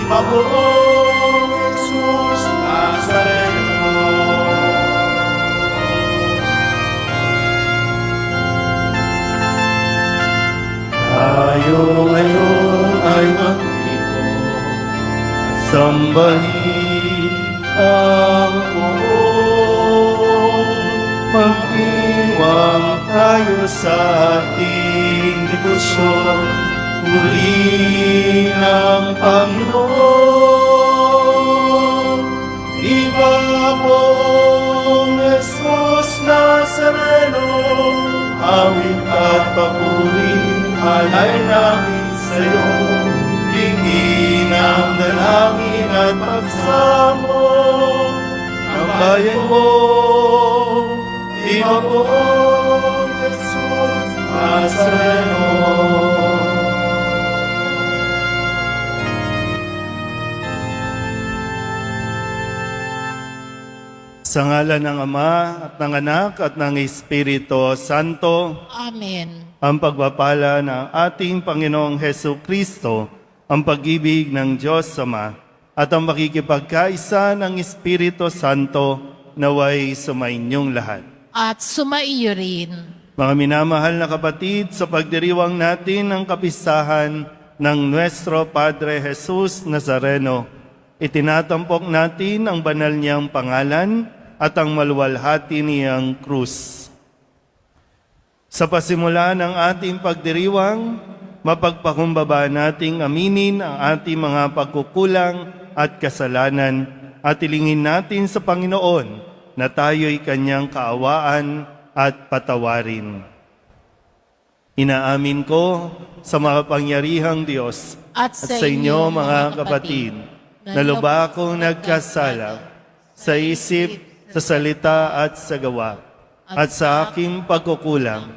Panginoong Jesus Nazareno. Tayo ngayon ay magtipon at sambahin ang Poong. Magdiwang tayo sa ating debosyon, purihin ang Panginoon. Viva Poong Jesus Nazareno, awit at papuri alay namin sa'yo. Hingin ang dalangin at pagsamo ng bayan mo. Viva Poong Jesus Nazareno. Sa ngalan ng Ama at ng Anak at ng Espiritu Santo. Amen. Ang pagpapala ng ating Panginoong Hesu Kristo, ang pag-ibig ng Diyos Ama, at ang makikipagkaisa ng Espiritu Santo naway sumainyong lahat. At sumaiyo rin. Mga minamahal na kapatid, sa pagdiriwang natin ng kapistahan ng Nuestro Padre Jesus Nazareno, itinatampok natin ang banal niyang pangalan at ang maluwalhati niyang krus. Sa pasimula ng ating pagdiriwang, mapagpakumbaba nating aminin ang ating mga pagkukulang at kasalanan at ilingin natin sa Panginoon na tayo'y Kanyang kaawaan at patawarin. Inaamin ko sa makapangyarihang Diyos at sa inyo mga kapatid, na lubha akong nagkasala sa isip, sa salita at sa gawa, at sa aking pagkukulang.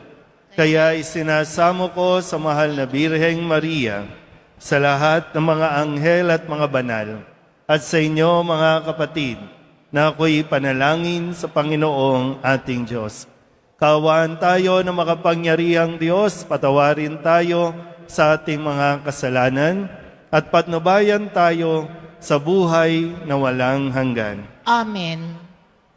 Kaya isinasamo ko sa mahal na Birheng Maria, sa lahat ng mga anghel at mga banal, at sa inyo mga kapatid, na ako'y panalangin sa Panginoong ating Diyos. Kaawaan tayo ng makapangyarihang Diyos, patawarin tayo sa ating mga kasalanan, at patnubayan tayo sa buhay na walang hanggan. Amen.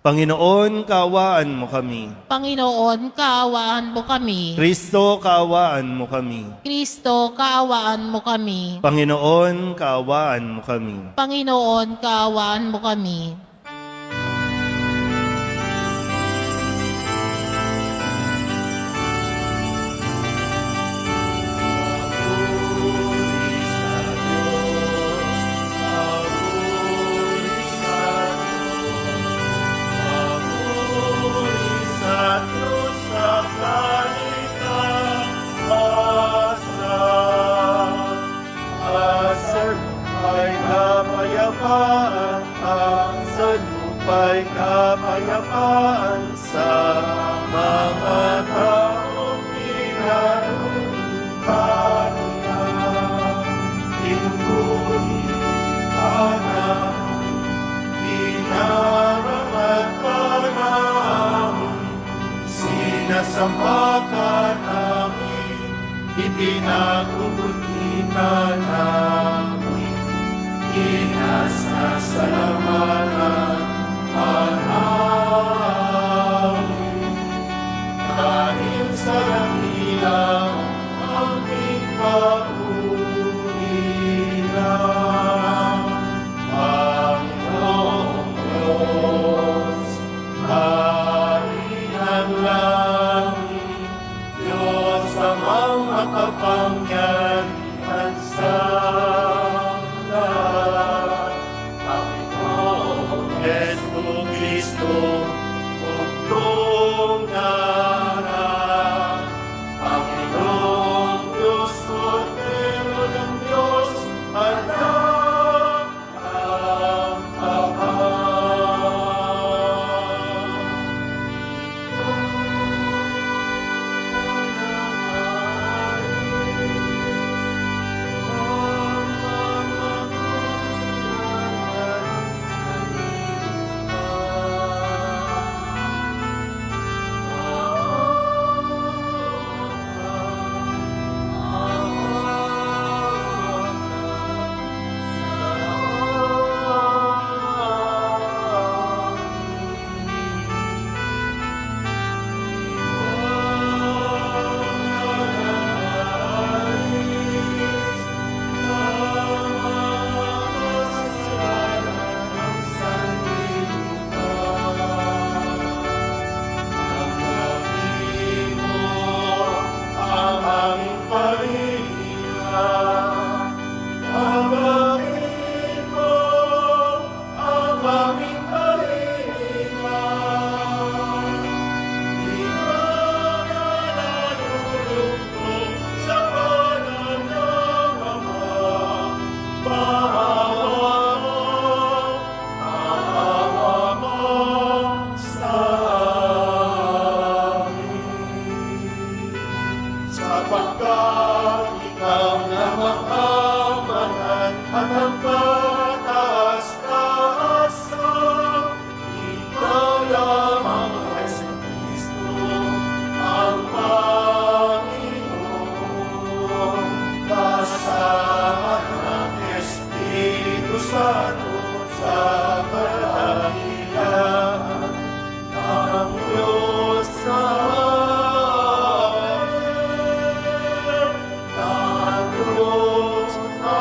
Panginoon, kaawaan mo kami. Panginoon, kaawaan mo kami. Kristo, kaawaan mo kami. Kristo, kaawaan mo kami. Panginoon, kaawaan mo kami. Panginoon, kaawaan mo kami. Kapayapaan sa mga taong pinaruntan niya. Tinuguri ka namin, pinaramat ka namin, sinasamba ka namin, ipinagubuti ka namin, inasasalamatan. Dahil sa dakilang aming pauwiran, Panginoong Diyos, Hari ng langit, Diyos amang makapangyarihan sa lahat, Panginoon Taas-taasan, ikaw lamang ay si Kristo, ang Panginoon. Kasama ng Espiritu Santo sa kadahilan ng Diyos na ng Diyos na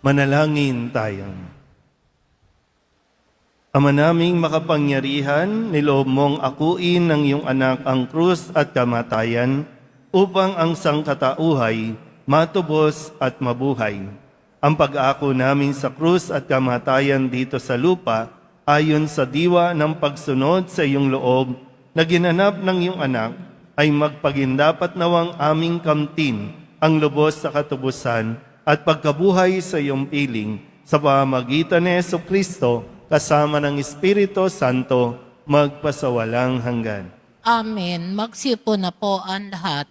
Manalangin tayo. Ama naming makapangyarihan, niloob mong akuin ng iyong anak ang krus at kamatayan upang ang sangkatauhay matubos at mabuhay. Ang pag-ako namin sa krus at kamatayan dito sa lupa ayon sa diwa ng pagsunod sa iyong loob na ginanap ng iyong anak ay magpagindapat nawang aming kamtin ang lubos sa katubusan at pagkabuhay sa iyong piling sa pamamagitan ni Jesucristo kasama ng Espiritu Santo magpasawalang hanggan. Amen. Magsipo na po ang lahat.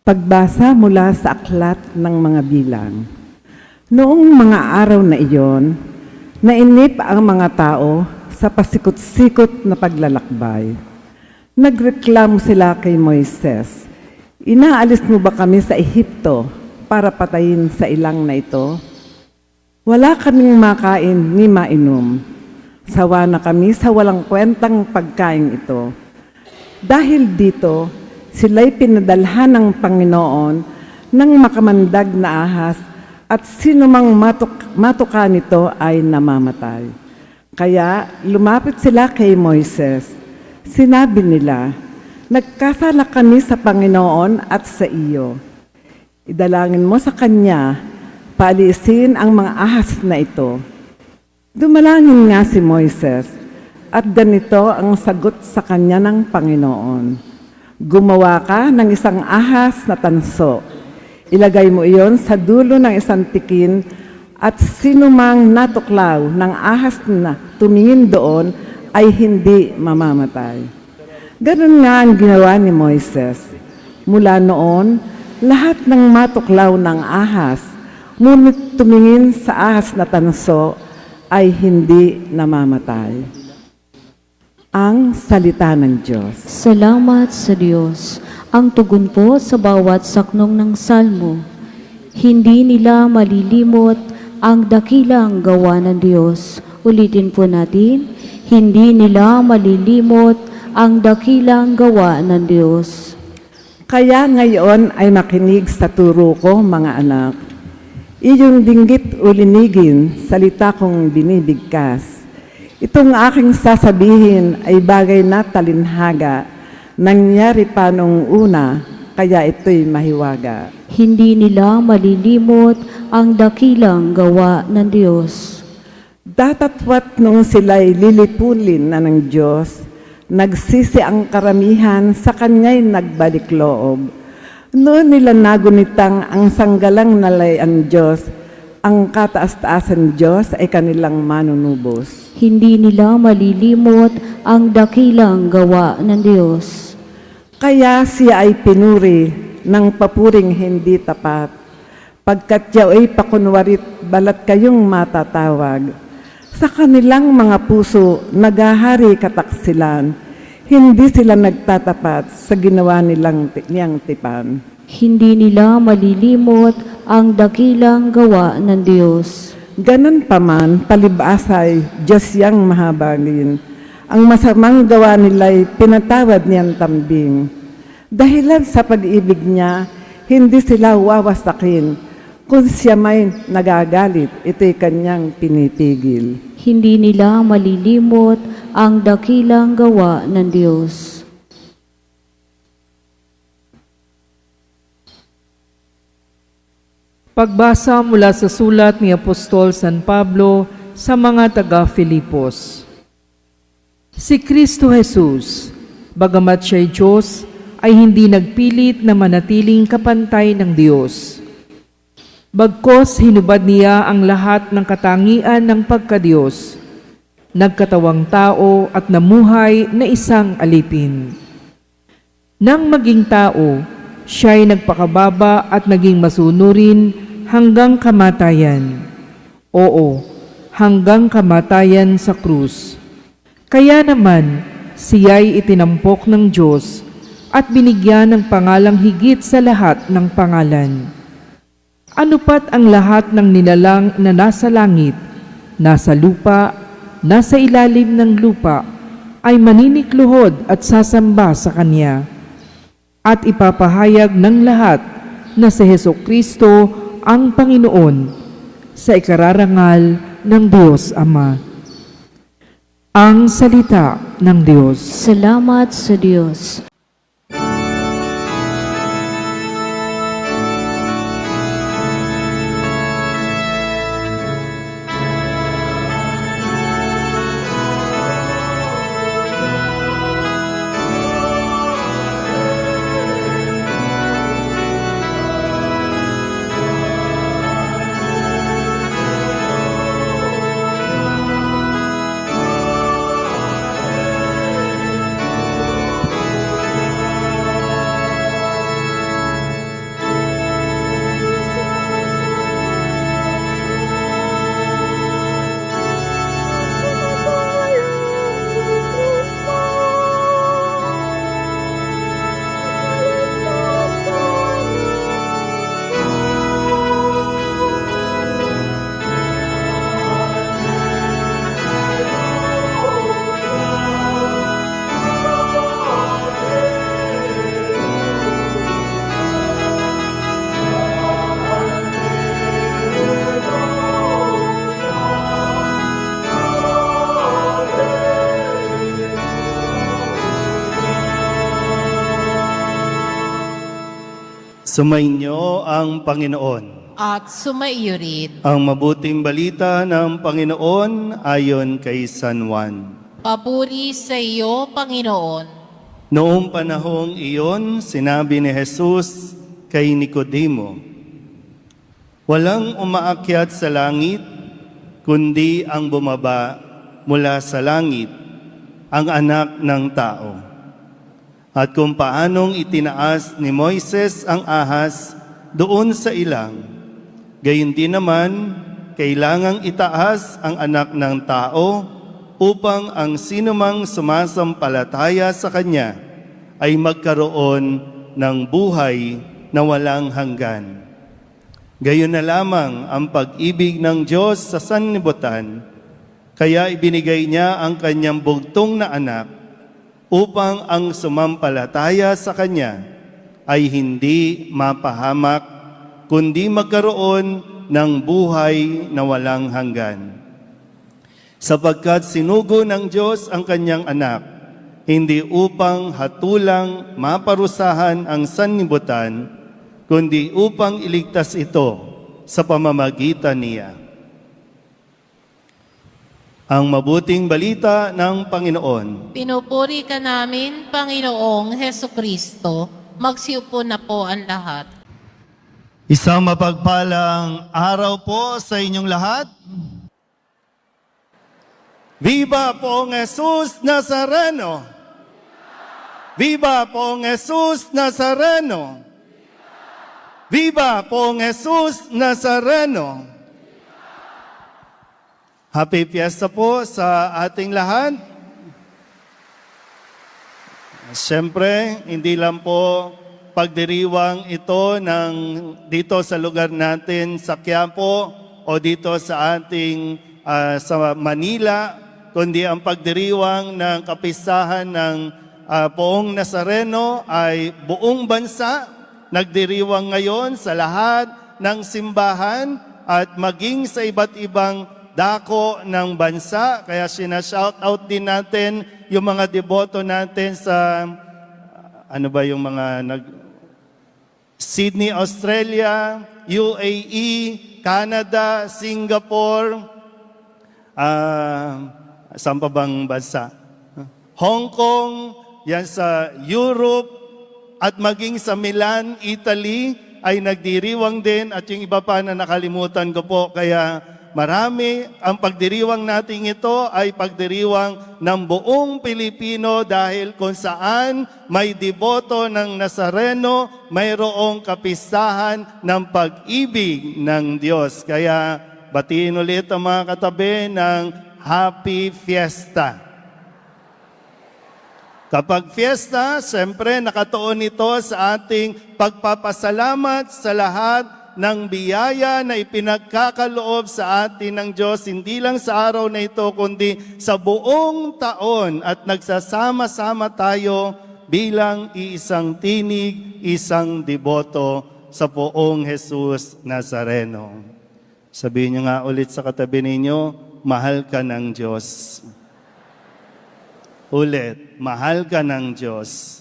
Pagbasa mula sa aklat ng mga bilang. Noong mga araw na iyon, nainip ang mga tao sa pasikot-sikot na paglalakbay. Nagreklamo sila kay Moises, "Inaalis mo ba kami sa Ehipto para patayin sa ilang na ito? Wala kaming makain ni mainom. Sawa na kami sa walang kwentang pagkain ito." Dahil dito, sila'y pinadalhan ng Panginoon ng makamandag na ahas at sinumang matuka nito ay namamatay. Kaya lumapit sila kay Moises. Sinabi nila, "Nagkasala kami sa Panginoon at sa iyo. Idalangin mo sa Kanya, paalisin ang mga ahas na ito." Dumalangin nga si Moises, at ganito ang sagot sa kanya ng Panginoon. "Gumawa ka ng isang ahas na tanso. Ilagay mo iyon sa dulo ng isang tikin, at sinumang natuklaw ng ahas na tumingin doon ay hindi mamamatay." Ganun nga ang ginawa ni Moises. Mula noon, lahat ng matuklaw ng ahas, ngunit tumingin sa ahas na tanso, ay hindi namamatay. Ang salita ng Diyos. Salamat sa Diyos. Ang tugon po sa bawat saknong ng salmo. Hindi nila malilimot ang dakilang gawa ng Diyos. Ulitin po natin. Hindi nila malilimot ang dakilang gawa ng Diyos. Kaya ngayon ay makinig sa turo ko, mga anak. Iyong dinggit o linigin, salita kong binibigkas. Itong aking sasabihin ay bagay na talinhaga. Nangyari pa noong una, kaya ito'y mahiwaga. Hindi nila malilimot ang dakilang gawa ng Diyos. Datatwat nung sila'y lilipulin na ng Diyos, nagsisi ang karamihan, sa Kanya'y nagbalik loob. Noon nila nagunitang ang sanggalang nalay ang Diyos, ang kataas-taasan Diyos ay kanilang manunubos. Hindi nila malilimot ang dakilang gawa ng Diyos. Kaya siya ay pinuri ng papuring hindi tapat, pagkat yaw ay pakunwarit balat kayong matatawag. Sa kanilang mga puso nagahari kataksilan, hindi sila nagtatapat sa ginawa niyang tipan. Hindi nila malilimot ang dakilang gawa ng Diyos. Ganun pa man, palibasay, Diyos yang mahabagin. Ang masamang gawa nila'y pinatawad niyang tambing. Dahilan sa pag-ibig niya, hindi sila wawasakin. Kung siya may nagagalit, ito'y kanyang pinitigil. Hindi nila malilimot ang dakilang gawa ng Diyos. Pagbasa mula sa sulat ni Apostol San Pablo sa mga taga-Filipos. Si Kristo Jesus, bagamat siya'y Diyos, ay hindi nagpilit na manatiling kapantay ng Diyos. Bagkos hinubad niya ang lahat ng katangian ng pagkadiyos, nagkatawang tao at namuhay na isang alipin. Nang maging tao, siya'y nagpakababa at naging masunurin hanggang kamatayan. Oo, hanggang kamatayan sa krus. Kaya naman, siya'y itinampok ng Diyos at binigyan ng pangalang higit sa lahat ng pangalan. Ano pat ang lahat ng nilalang na nasa langit, nasa lupa, nasa ilalim ng lupa, ay maninikluhod at sasamba sa Kanya. At ipapahayag ng lahat na si Hesukristo ang Panginoon sa ikararangal ng Diyos Ama. Ang salita ng Diyos. Salamat sa Diyos. Sumainyo ang Panginoon. At sumaiyo rin. Ang mabuting balita ng Panginoon ayon kay San Juan. Papuri sa iyo, Panginoon. Noong panahong iyon, sinabi ni Jesus kay Nicodemo, "Walang umaakyat sa langit, kundi ang bumaba mula sa langit, ang anak ng tao. At kung paanong itinaas ni Moises ang ahas doon sa ilang, gayon din naman kailangang itaas ang anak ng tao upang ang sinumang sumasampalataya sa Kanya ay magkaroon ng buhay na walang hanggan. Gayon na lamang ang pag-ibig ng Diyos sa sanlibutan, kaya ibinigay niya ang Kanyang bugtong na anak upang ang sumampalataya sa Kanya ay hindi mapahamak, kundi magkaroon ng buhay na walang hanggan. Sapagkat sinugo ng Diyos ang Kanyang anak, hindi upang hatulang maparusahan ang sanlibutan, kundi upang iligtas ito sa pamamagitan niya." Ang mabuting balita ng Panginoon. Pinupuri ka namin, Panginoong Hesukristo. Magsiupo na po ang lahat. Isang mapagpalang araw po sa inyong lahat. Viva Poong Jesus Nazareno! Viva Poong Jesus Nazareno! Viva Poong Jesus Nazareno! Happy Fiesta po sa ating lahat. Siyempre, hindi lang po pagdiriwang ito ng dito sa lugar natin sa Quiapo o dito sa ating sa Manila, kundi ang pagdiriwang ng kapistahan ng Poong Nazareno ay buong bansa. Nagdiriwang ngayon sa lahat ng simbahan at maging sa iba't ibang dako ng bansa. Kaya sinashout out din natin yung mga deboto natin sa ano ba yung mga Sydney, Australia, UAE, Canada, Singapore, saan pa bang bansa? Hong Kong, yan sa Europe, at maging sa Milan, Italy, ay nagdiriwang din, at yung iba pa na nakalimutan ko po. Kaya marami, ang pagdiriwang natin ito ay pagdiriwang ng buong Pilipino dahil kung saan may deboto ng Nazareno, mayroong kapistahan ng pag-ibig ng Diyos. Kaya batiin ulit ang mga katabi ng Happy Fiesta. Kapag fiesta, siyempre nakatuon ito sa ating pagpapasalamat sa lahat ng biyaya na ipinagkakaloob sa atin ng Diyos, hindi lang sa araw na ito, kundi sa buong taon, at nagsasama-sama tayo bilang iisang tinig, isang deboto sa poong Jesus Nazareno. Sabihin niyo nga ulit sa katabi ninyo, mahal ka ng Diyos. Ulit, mahal ka ng Diyos.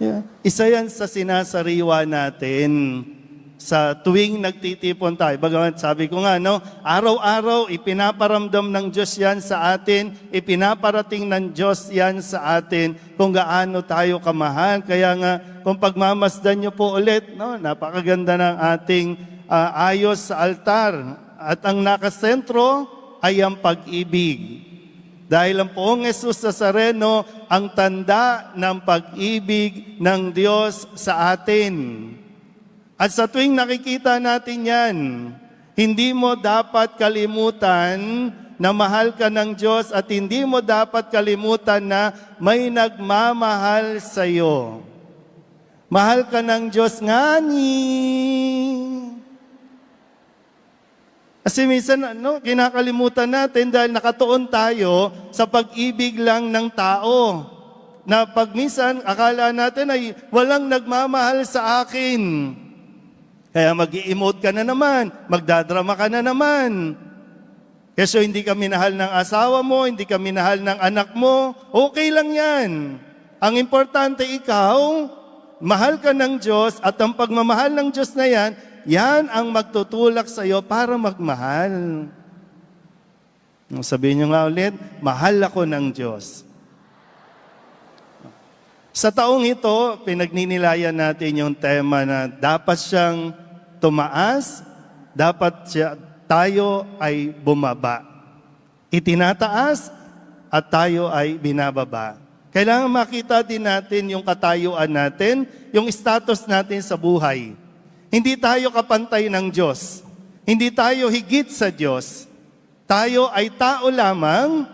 Yeah. Isa yan sa sinasariwa natin sa tuwing nagtitipon tayo. Bagamat sabi ko nga, no, araw-araw ipinaparamdam ng Diyos yan sa atin, ipinaparating ng Diyos yan sa atin kung gaano tayo kamahal. Kaya nga, kung pagmamasdan nyo po ulit, no, napakaganda ng ating ayos sa altar. At ang nakasentro ay ang pag-ibig. Dahil ang poong Jesus Nazareno ang tanda ng pag-ibig ng Diyos sa atin. At sa tuwing nakikita natin yan, hindi mo dapat kalimutan na mahal ka ng Diyos at hindi mo dapat kalimutan na may nagmamahal sa iyo. Mahal ka ng Diyos ngani. Kasi minsan, kinakalimutan natin dahil nakatuon tayo sa pag-ibig lang ng tao. Na pag minsan, akala natin ay walang nagmamahal sa akin. Kaya mag-i-emote ka na naman, magdadrama ka na naman. Kasi hindi ka minahal ng asawa mo, hindi ka minahal ng anak mo, okay lang yan. Ang importante ikaw, mahal ka ng Diyos at ang pagmamahal ng Diyos na yan, yan ang magtutulak sa iyo para magmahal. Sabihin nyo nga ulit, mahal ako ng Diyos. Sa taong ito, pinagninilayan natin yung tema na dapat siyang tumaas, dapat tayo ay bumaba. Itinataas at tayo ay binababa. Kailangan makita din natin yung katayuan natin, yung status natin sa buhay. Hindi tayo kapantay ng Diyos. Hindi tayo higit sa Diyos. Tayo ay tao lamang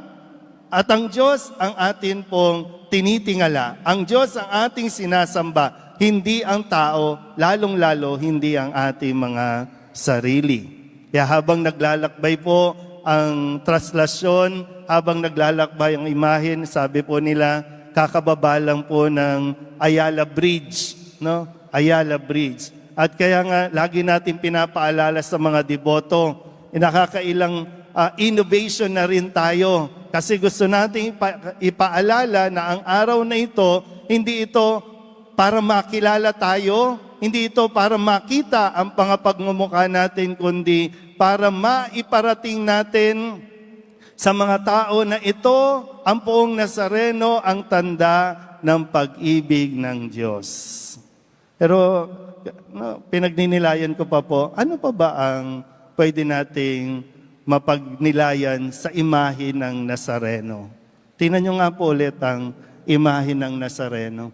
at ang Diyos ang atin pong tinitingala. Ang Diyos ang ating sinasamba, hindi ang tao, lalong-lalo hindi ang ating mga sarili. Kaya habang naglalakbay po ang traslasyon, habang naglalakbay ang imahen, sabi po nila, kakababa lang po ng Ayala Bridge, no? Ayala Bridge. At kaya nga, lagi natin pinapaalala sa mga deboto, nakakailang innovation na rin tayo. Kasi gusto natin ipaalala na ang araw na ito, hindi ito para makilala tayo, hindi ito para makita ang pangapagmumukha natin, kundi para maiparating natin sa mga tao na ito, ang poong Nazareno, ang tanda ng pag-ibig ng Diyos. Pero pinagninilayan ko pa po, ano pa ba ang pwede nating mapagnilayan sa imahe ng Nazareno? Tingnan nyo nga po ulit ang imahe ng Nazareno.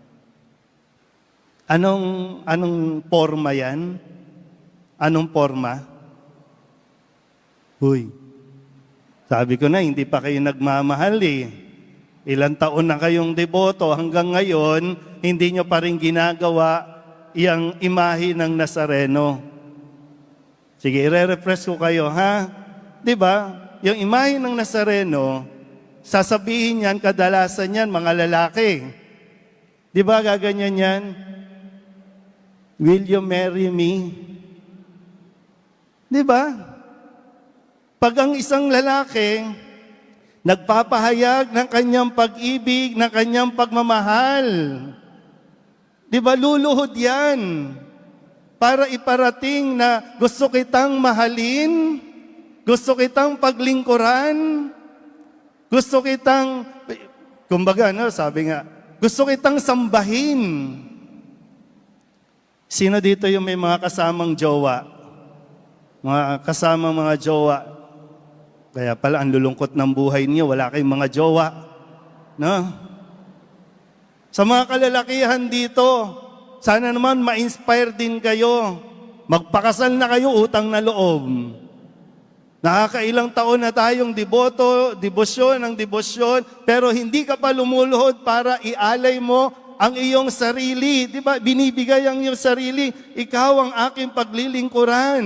Anong forma yan? Anong forma? Huy, sabi ko na, hindi pa kayo nagmamahal eh. Ilang taon na kayong deboto, hanggang ngayon, hindi nyo pa rin ginagawa yung imahe ng Nazareno. Sige, i-refresh ko kayo, ha? Di ba? Yung imahe ng Nazareno, sasabihin yan, kadalasan yan, mga lalaki. Di ba gaganyan yan? Will you marry me? Di ba? Pag ang isang lalaki, nagpapahayag ng kanyang pag-ibig, ng kanyang pagmamahal, Di ba, luluhod yan para iparating na gusto kitang mahalin, gusto kitang paglingkuran, gusto kitang, kumbaga, no, sabi nga, gusto kitang sambahin. Sino dito yung may mga kasamang jowa? Mga kasamang mga jowa. Kaya pala, ang lulungkot ng buhay niyo, wala kayong mga jowa. No? Sa mga kalalakihan dito, sana naman ma-inspire din kayo. Magpakasal na kayo, utang na loob. Nakakailang taon na tayong debosyon, pero hindi ka pa lumuluhod para ialay mo ang iyong sarili. Di ba? Binibigay ang iyong sarili. Ikaw ang aking paglilingkuran.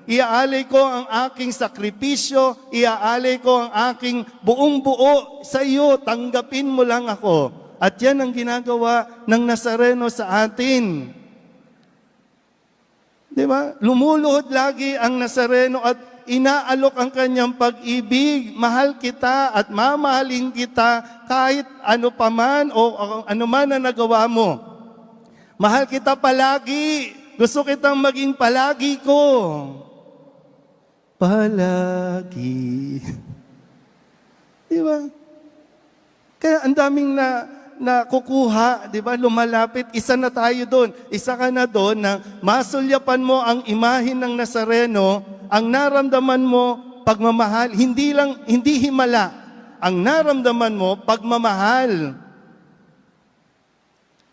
Iaalay ko ang aking sakripisyo. Iaalay ko ang aking buong buo sa iyo. Tanggapin mo lang ako. At yan ang ginagawa ng Nazareno sa atin. Di ba? Lumuluhod lagi ang Nazareno at inaalok ang kanyang pag-ibig. Mahal kita at mamahalin kita kahit ano paman o ano man na nagawa mo. Mahal kita palagi. Gusto kitang maging palagi ko. Palagi. Di ba? Kaya ang daming na kukuha, di ba? Lumalapit, isa na tayo doon. Isa ka na doon na masulyapan mo ang imahin ng Nazareno, ang naramdaman mo pagmamahal, hindi himala. Ang naramdaman mo pagmamahal.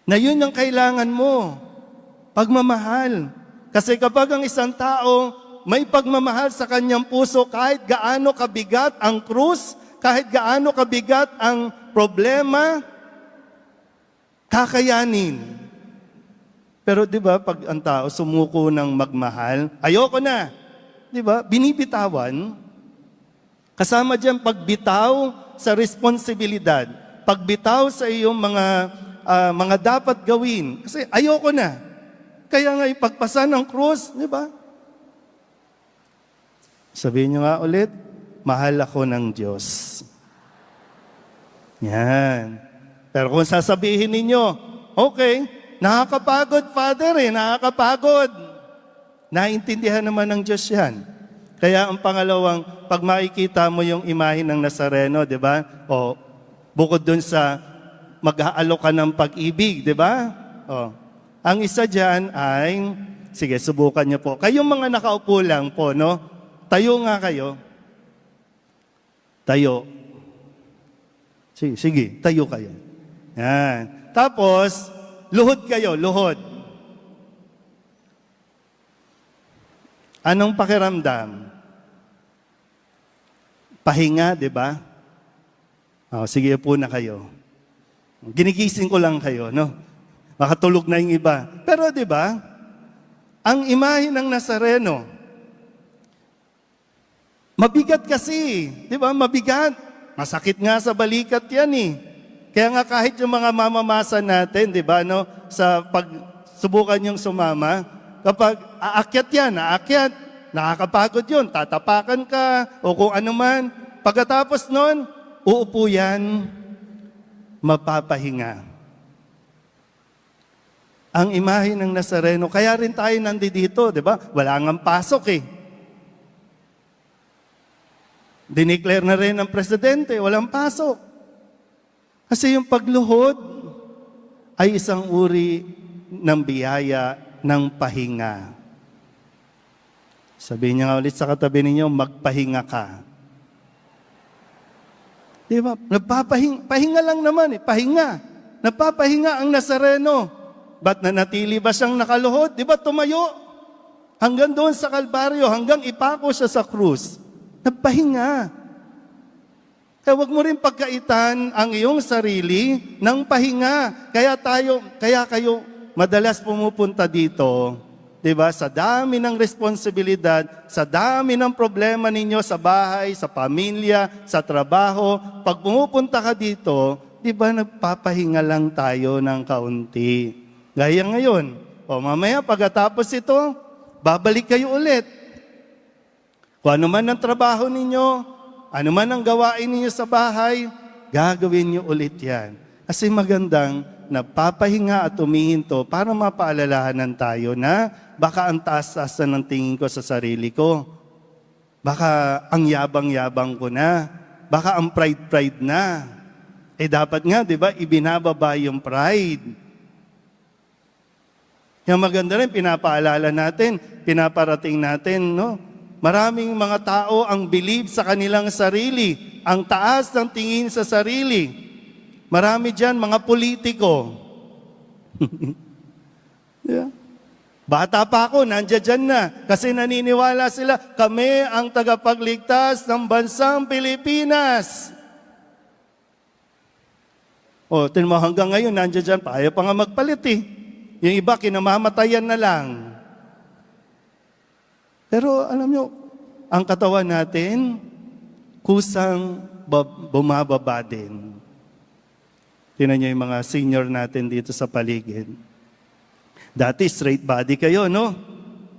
Na yun ang kailangan mo. Pagmamahal. Kasi kapag ang isang tao may pagmamahal sa kanyang puso, kahit gaano kabigat ang krus, kahit gaano kabigat ang problema, kakayanin. Pero 'di ba pag ang tao sumuko ng magmahal, ayoko na. 'Di ba? Binibitawan. Kasama diyan pagbitaw sa responsibilidad, pagbitaw sa iyong mga dapat gawin. Kasi ayoko na. Kaya nga ipagpasa ng krus, 'di ba? Sabihin niyo nga ulit, mahal ako ng Diyos. Yan. Pero kung sasabihin ninyo, okay, nakakapagod, Father, nakakapagod. Naintindihan naman ng Diyos yan. Kaya ang pangalawang, pag makikita mo yung imahe ng Nazareno, di ba? O, bukod dun sa mag-aalok ka ng pag-ibig, di ba? O, ang isa dyan ay, sige, subukan niyo po. Kayong mga nakaupo lang po, no? Tayo nga kayo. Tayo. Sige, tayo kayo. Yan. Tapos, luhod kayo, luhod. Anong pakiramdam? Pahinga, di ba? Sige po na kayo. Ginigising ko lang kayo, no? Makatulog na yung iba. Pero di ba, ang imahe ng Nazareno, mabigat kasi, di ba? Mabigat. Masakit nga sa balikat yan eh. Kaya nga kahit yung mga mamamasa natin, di ba, no, sa pagsubukan yung sumama, kapag aakyat yan, nakakapagod yun, tatapakan ka, o kung ano man. Pagkatapos nun, uupo yan, mapapahinga. Ang imahe ng Nazareno, kaya rin tayo nandito, di ba? Wala ngang pasok eh. Dineclare na rin ng presidente, walang pasok. Kasi yung pagluhod ay isang uri ng biyaya ng pahinga. Sabihin niya nga ulit sa katabi ninyo, magpahinga ka. Di ba? Pahinga lang naman eh, pahinga. Napapahinga ang Nazareno. Ba't nanatili ba siyang nakaluhod? Di ba tumayo? Hanggang doon sa Kalbaryo, hanggang ipako siya sa krus. Nagpahinga. Kaya huwag mo rin pagkaitan ang iyong sarili ng pahinga. Kaya kayo madalas pumupunta dito, di ba? Sa dami ng responsibilidad, sa dami ng problema ninyo sa bahay, sa pamilya, sa trabaho, pag pumupunta ka dito, di ba nagpapahinga lang tayo ng kaunti. Gaya ngayon, mamaya pagkatapos ito, babalik kayo ulit. Kung ano man ang trabaho ninyo, ano man ang gawain ninyo sa bahay, gagawin niyo ulit yan. Kasi magandang napapahinga at umihinto para mapaalalahanan tayo na baka ang taas-taas na ng tingin ko sa sarili ko. Baka ang yabang-yabang ko na. Baka ang pride-pride na. Dapat nga, di ba, ibinababa yung pride. Yung maganda rin, pinapaalala natin, pinaparating natin, no? Maraming mga tao ang believe sa kanilang sarili, ang taas ng tingin sa sarili. Marami dyan, mga politiko. Yeah. Bata pa ako, nandiyan dyan na. Kasi naniniwala sila, kami ang tagapagligtas ng bansang Pilipinas. Tingnan mo hanggang ngayon, nandiyan dyan pa. Ayaw pa nga magpalit eh. Yung iba, kinamamatayan na lang. Pero alam nyo, ang katawan natin, kusang bumababa din. Tingnan nyo yung mga senior natin dito sa paligid. Dati straight body kayo, no?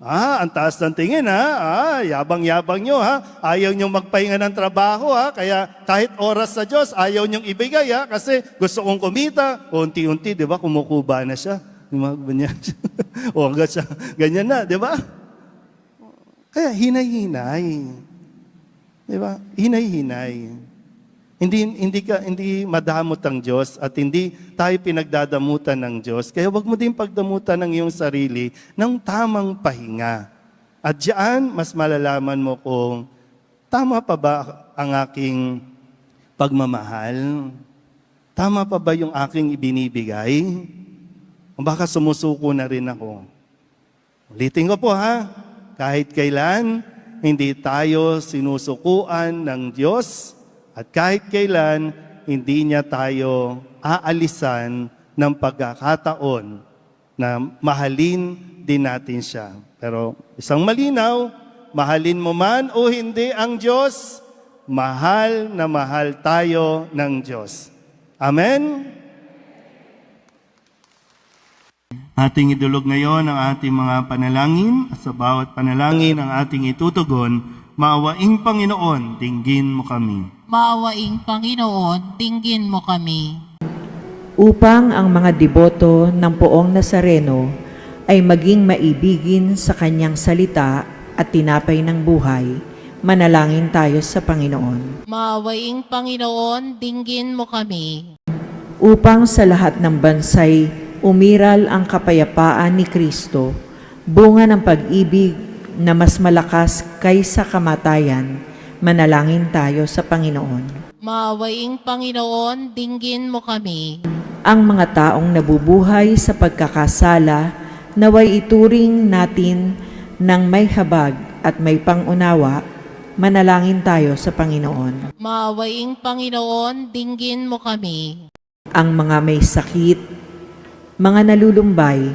Ang taas ng tingin, ha? Yabang-yabang nyo, ha? Ayaw nyo magpahinga ng trabaho, ha? Kaya kahit oras sa Diyos, ayaw nyong ibigay, ha? Kasi gusto kong kumita. Unti-unti, di ba? Kumukuba na siya. Ganyan. Hanggang siya. Ganyan na, di ba? Kaya hinay-hinay. Di ba? Hinay-hinay. Hindi madamot ang Diyos at hindi tayo pinagdadamutan ng Diyos. Kaya wag mo din pagdamutan ng iyong sarili ng tamang pahinga. At diyan, mas malalaman mo kung tama pa ba ang aking pagmamahal? Tama pa ba yung aking ibinibigay? O baka sumusuko na rin ako. Ulitin ko po ha, kahit kailan, hindi tayo sinusukuan ng Diyos at kahit kailan, hindi niya tayo aalisan ng pagkakataon na mahalin din natin siya. Pero isang malinaw, mahalin mo man o hindi ang Diyos, mahal na mahal tayo ng Diyos. Amen? Ating idulog ngayon ang ating mga panalangin at sa bawat panalangin ang ating itutugon, maawaing Panginoon, dinggin mo kami. Maawaing Panginoon, dinggin mo kami. Upang ang mga deboto ng Poong Nazareno ay maging maibigin sa kanyang salita at tinapay ng buhay, manalangin tayo sa Panginoon. Maawaing Panginoon, dinggin mo kami. Upang sa lahat ng bansay umiral ang kapayapaan ni Kristo, bunga ng pag-ibig na mas malakas kaysa kamatayan, manalangin tayo sa Panginoon. Maawaing Panginoon, dinggin mo kami. Ang mga taong nabubuhay sa pagkakasala, naway ituring natin ng may habag at may pangunawa, manalangin tayo sa Panginoon. Maawaing Panginoon, dinggin mo kami. Ang mga may sakit, mga nalulumbay,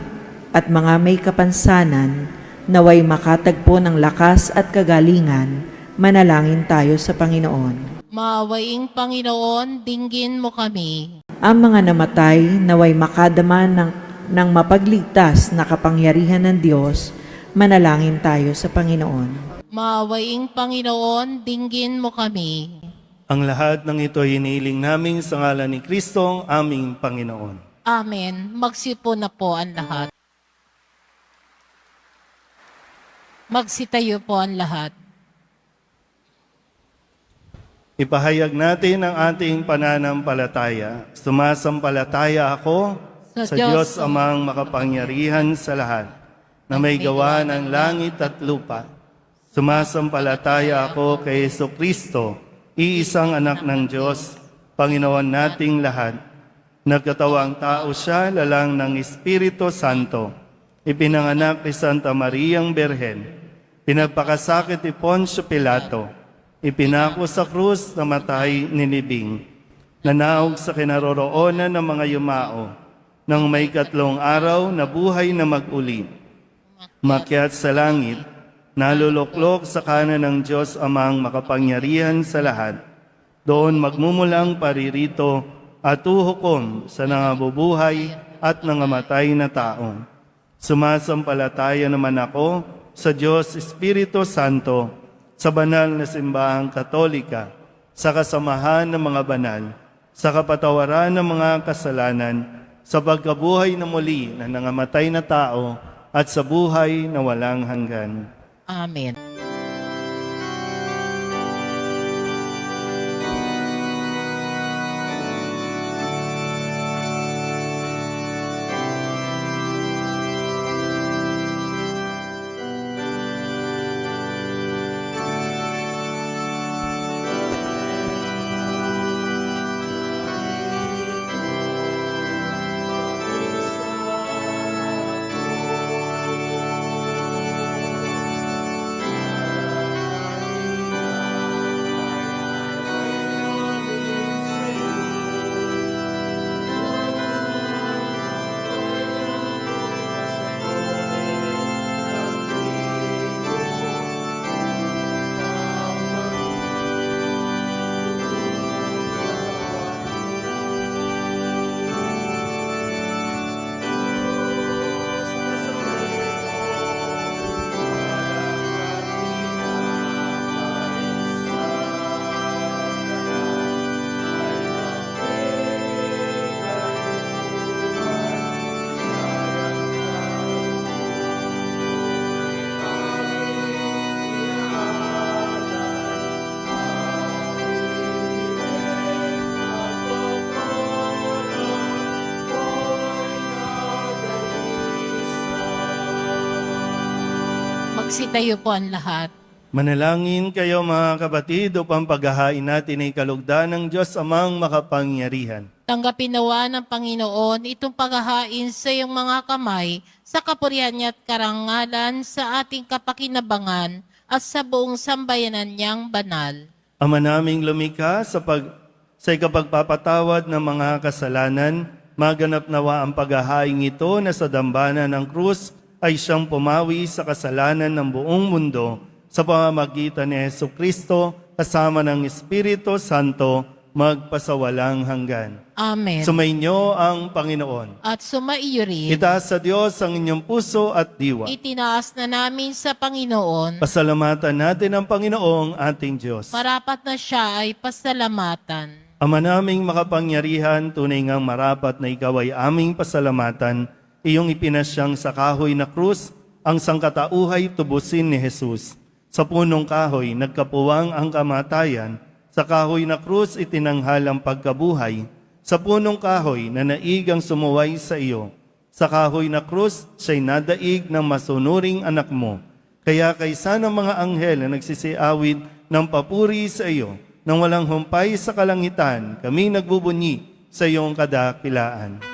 at mga may kapansanan, naway makatagpo ng lakas at kagalingan, manalangin tayo sa Panginoon. Maawaing Panginoon, dinggin mo kami. Ang mga namatay, naway makadama ng mapagligtas na kapangyarihan ng Diyos, manalangin tayo sa Panginoon. Maawaing Panginoon, dinggin mo kami. Ang lahat ng ito hiniling namin sa ngalan ni Kristo, ang aming Panginoon. Amen. Magsipo na po ang lahat. Magsitayo po ang lahat. Ipahayag natin ang ating pananampalataya. Sumasampalataya ako sa Diyos amang makapangyarihan sa lahat, na may gawa ng langit at lupa. Sumasampalataya ako kay Jesucristo, iisang anak ng Diyos, Panginoon nating lahat. Nagkatawang tao siya, lalang ng Espiritu Santo. Ipinanganak ni Santa Mariang Berhen. Pinagpakasakit ni Poncio Pilato. Ipinako sa krus, namatay, ninibing. Nanaog sa kinaroroonan ng mga yumao. Nang may 3 araw, nabuhay na mag-uli. Makyat sa langit, naluluklok sa kanan ng Diyos amang makapangyarihan sa lahat. Doon magmumulang paririto at uhukom sa nangabubuhay at nangamatay na tao. Sumasampalataya naman ako sa Diyos Espiritu Santo, sa banal na simbahang Katolika, sa kasamahan ng mga banal, sa kapatawaran ng mga kasalanan, sa pagkabuhay na muli na nangamatay na tao at sa buhay na walang hanggan. Amen. Magsitayo po ang lahat. Manalangin kayo mga kapatid upang paghahain natin ay kalugdan ng Diyos amang makapangyarihan. Tanggapin nawa ng Panginoon itong paghahain sa iyong mga kamay sa kapurihan niya at karangalan sa ating kapakinabangan at sa buong sambayanan niyang banal. Ama naming lumikha sa ikapagpapatawad ng mga kasalanan, maganap nawa ang paghahaing ito na sa dambana ng krus ay siyang pumawi sa kasalanan ng buong mundo sa pamamagitan ni Jesucristo kasama ng Espiritu Santo magpasawalang hanggan. Amen. Sumainyo ang Panginoon. At sumaiyo rin. Itaas sa Diyos ang inyong puso at diwa. Itinaas na namin sa Panginoon. Pasalamatan natin ang Panginoong ating Diyos. Marapat na siya ay pasalamatan. Ama naming makapangyarihan, tunay ngang marapat na ikaw ay aming pasalamatan. Iyong ipinasyang sa kahoy na krus, ang sangkatauhay tubusin ni Jesus. Sa punong kahoy, nagkapuwang ang kamatayan. Sa kahoy na krus, itinanghal ang pagkabuhay. Sa punong kahoy na naigang sumuway sa iyo. Sa kahoy na krus, siya'y nadaig ng masunuring anak mo. Kaya kaysa ng mga anghel na nagsisiawid ng papuri sa iyo, nang walang humpay sa kalangitan, kami nagbubunyi sa iyong kadakilaan.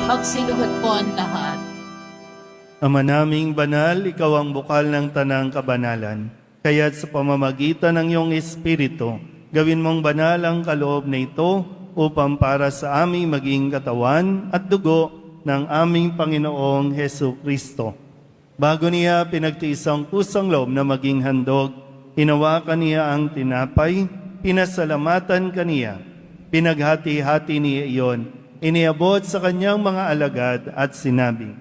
Magsiluhod po ang lahat. Ama naming banal, ikaw ang bukal ng tanang kabanalan. Kaya't sa pamamagitan ng iyong Espiritu, gawin mong banal ang kaloob na ito upang para sa aming maging katawan at dugo ng aming Panginoong Hesu Kristo. Bago niya pinagtiis ang kusang loob na maging handog, hinawakan niya ang tinapay, pinasalamatan kaniya, pinaghati-hati niya iyon, iniabot sa kanyang mga alagad at sinabi,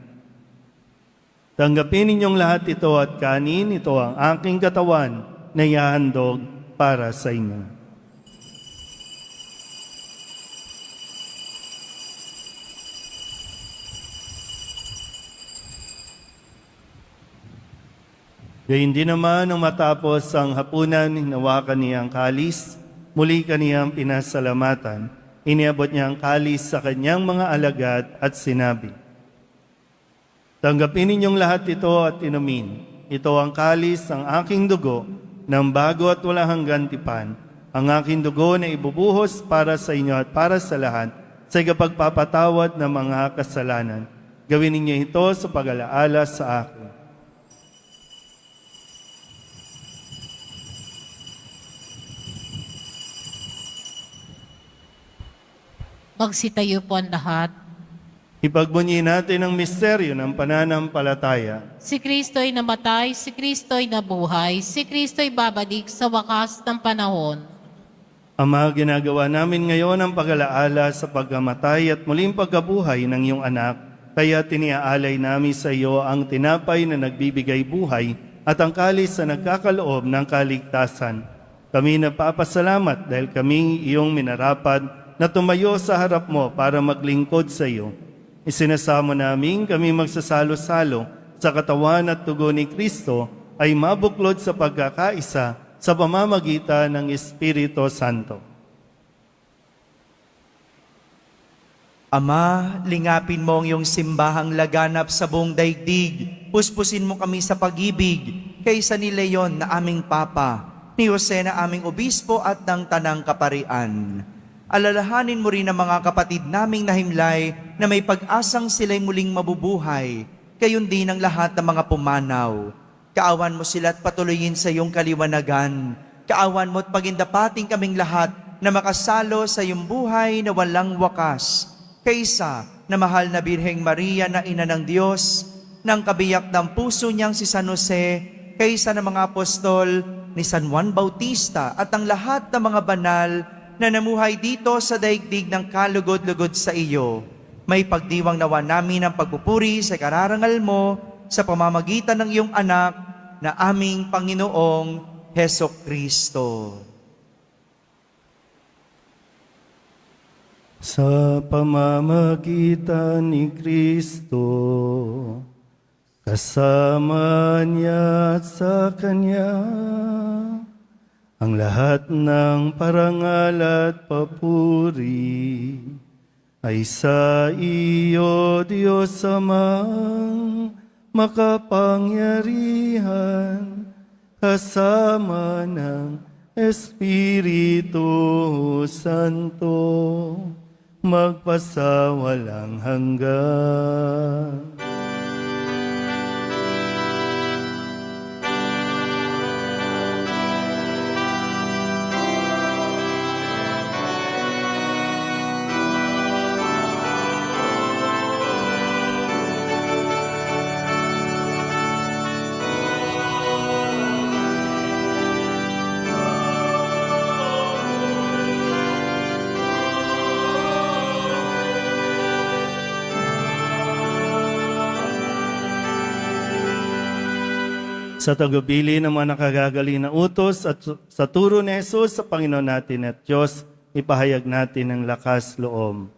"Tanggapin ninyong lahat ito at kanin, ito ang aking katawan na ihahandog para sa inyo. Gayun din naman nang matapos ang hapunan, hinawakan niya ang kalis, muli kaniyang pinasalamatan, iniabot niya ang kalis sa kanyang mga alagad at sinabi, "Tanggapin ninyong lahat ito at inumin. Ito ang kalis ng aking dugo, ng bago at walang hanggan tipan, ang aking dugo na ibubuhos para sa inyo at para sa lahat, sa ikapagpapatawad ng mga kasalanan. Gawin ninyo ito sa pag-alaala sa akin." Magsitayo po ang lahat. Ipagbunyi natin ang misteryo ng pananampalataya. Si Kristo'y namatay, si Kristo'y nabuhay, si Kristo'y babalik sa wakas ng panahon. Ama, ginagawa namin ngayon ang pag-alaala sa pagkamatay at muling pagkabuhay ng iyong anak, kaya tiniaalay namin sa iyo ang tinapay na nagbibigay buhay at ang kalis na nagkakaloob ng kaligtasan. Kami nagpapasalamat dahil kami iyong minarapat na tumayo sa harap mo para maglingkod sa iyo. Isinasamo namin kami magsasalo-salo sa katawan at dugo ni Kristo ay mabuklod sa pagkakaisa sa pamamagitan ng Espiritu Santo. Ama, lingapin mo ang iyong simbahang laganap sa buong daigdig. Puspusin mo kami sa pag-ibig kaysa ni Leon na aming Papa, ni Jose na aming Obispo at ng Tanang Kaparian. Alalahanin mo rin ang mga kapatid naming nahimlay na may pag-asang sila'y muling mabubuhay, gayon din ang lahat ng mga pumanaw. Kaawan mo sila at patuloyin sa iyong kaliwanagan. Kaawan mo at pagindapating kaming lahat na makasalo sa iyong buhay na walang wakas. Kaysa na mahal na Birheng Maria na Ina ng Diyos, ng kabiyak ng puso niyang si San Jose, kaysa ng mga apostol ni San Juan Bautista at ang lahat ng mga banal na namuhay dito sa daigdig ng kalugod-lugod sa iyo. May pagdiwang nawa namin ang pagpupuri sa kararangal mo sa pamamagitan ng iyong anak na aming Panginoong Hesukristo. Sa pamamagitan ni Kristo, kasama niya at sa Kanya, ang lahat ng parangal at papuri ay sa iyo, Diyos Amang makapangyarihan, kasama ng Espiritu Santo, magpasawalang hanggan. Sa tagubilin ng mga nakagagaling na utos at sa turo ni Jesus sa Panginoon natin at Diyos, ipahayag natin ang lakas loob.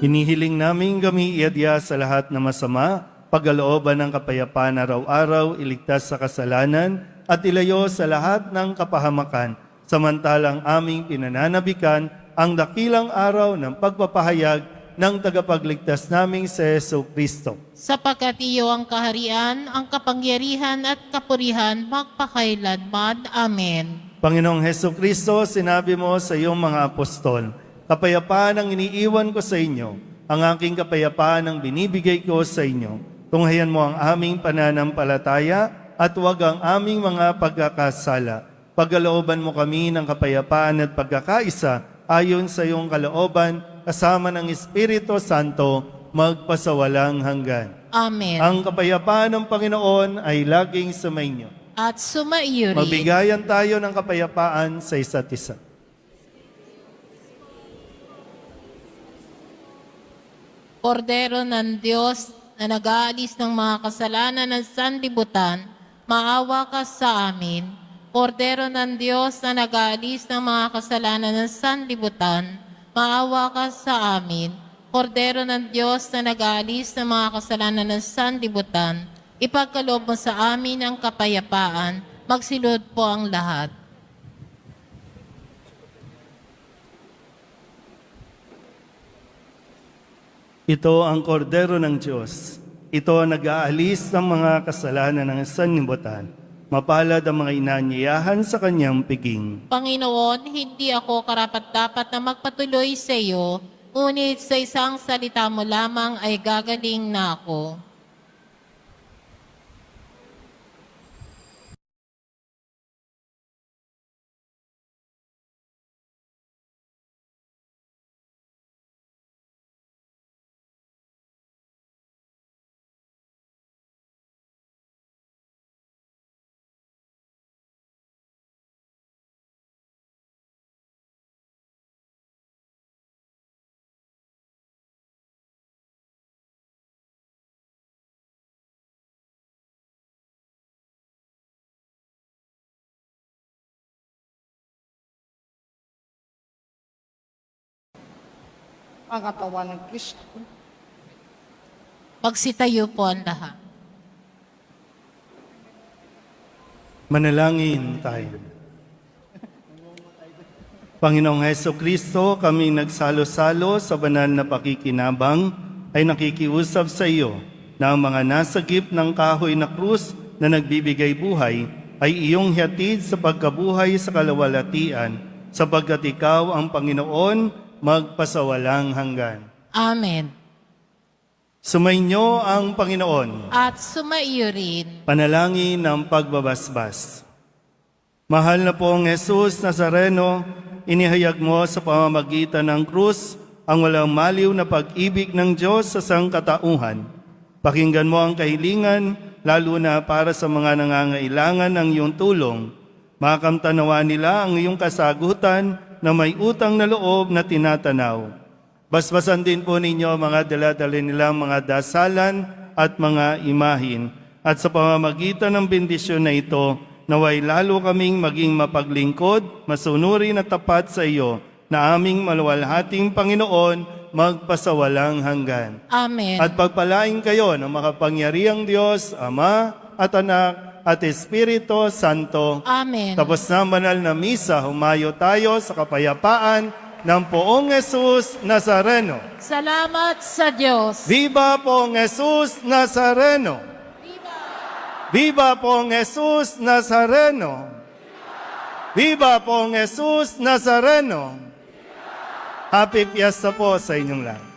Hinihiling namin kami iadya sa lahat na masama, pagkalooban ng kapayapaan araw-araw, iligtas sa kasalanan, at ilayo sa lahat ng kapahamakan, samantalang aming pinananabikan ang dakilang araw ng pagpapahayag ng tagapagligtas naming si Jesu Kristo. Sapagkat iyo ang kaharian, ang kapangyarihan at kapurihan magpakailanman. Amen. Panginoong Heso Kristo, sinabi mo sa iyong mga apostol, kapayapaan ang iniiwan ko sa inyo, ang aking kapayapaan ang binibigay ko sa inyo. Tunghayan mo ang aming pananampalataya at huwag ang aming mga pagkakasala. Pagkalooban mo kami ng kapayapaan at pagkakaisa ayon sa iyong kalooban, kasama ng Espiritu Santo, magpasawalang hanggan. Amen. Ang kapayapaan ng Panginoon ay laging sumainyo. At sumaiyo rin. Magbigayan tayo ng kapayapaan sa isa't isa. Kordero ng Diyos na nag-aalis ng mga kasalanan ng sanlibutan, maawa ka sa amin. Kordero ng Diyos na nag-aalis ng mga kasalanan ng sanlibutan, maawa ka sa amin. Kordero ng Diyos na nag-aalis ng mga kasalanan ng sanlibutan, ipagkaloob mo sa amin ang kapayapaan, magsilod po ang lahat. Ito ang kordero ng Diyos. Ito ang nag-aalis ng mga kasalanan ng sanlibutan. Mapalad ang mga inanyayahan sa kanyang piging. Panginoon, hindi ako karapat-dapat na magpatuloy sa iyo, ngunit sa isang salita mo lamang ay gagaling na ako. Ang katawan ng Kristo. Magsitayo po ang lahat. Manalangin tayo. Panginoong Heso Kristo, kami nagsalo-salo sa banal na pakikinabang ay nakikiusap sa iyo na ang mga nasagip ng kahoy na krus na nagbibigay buhay ay iyong hatid sa pagkabuhay sa kalawalatian, sapagkat ikaw ang Panginoon magpasawalang hanggan. Amen. Sumainyo ang Panginoon. At sumaiyo rin. Panalangin ng pagbabasbas. Mahal na pong Jesus Nazareno, inihayag mo sa pamamagitan ng krus ang walang maliw na pag-ibig ng Diyos sa sangkatauhan. Pakinggan mo ang kahilingan, lalo na para sa mga nangangailangan ng iyong tulong. Makamtanawa nila ang iyong kasagutan na may utang na loob na tinatanaw. Basbasan din po ninyo mga dala-dala nilang mga dasalan at mga imahin. At sa pamamagitan ng bendisyon na ito, naway lalo kaming maging mapaglingkod, masunurin at tapat sa iyo, na aming maluwalhating Panginoon, magpasawalang hanggan. Amen. At pagpalain kayo ng makapangyarihang Diyos, Ama at Anak, at Espiritu Santo. Amen. Tapos na banal na misa, humayo tayo sa kapayapaan ng Poong Jesus Nazareno. Salamat sa Diyos. Viva Poong Jesus Nazareno! Viva Poong Jesus Nazareno! Viva Poong Jesus Nazareno! Happy Fiesta po sa inyong lahat.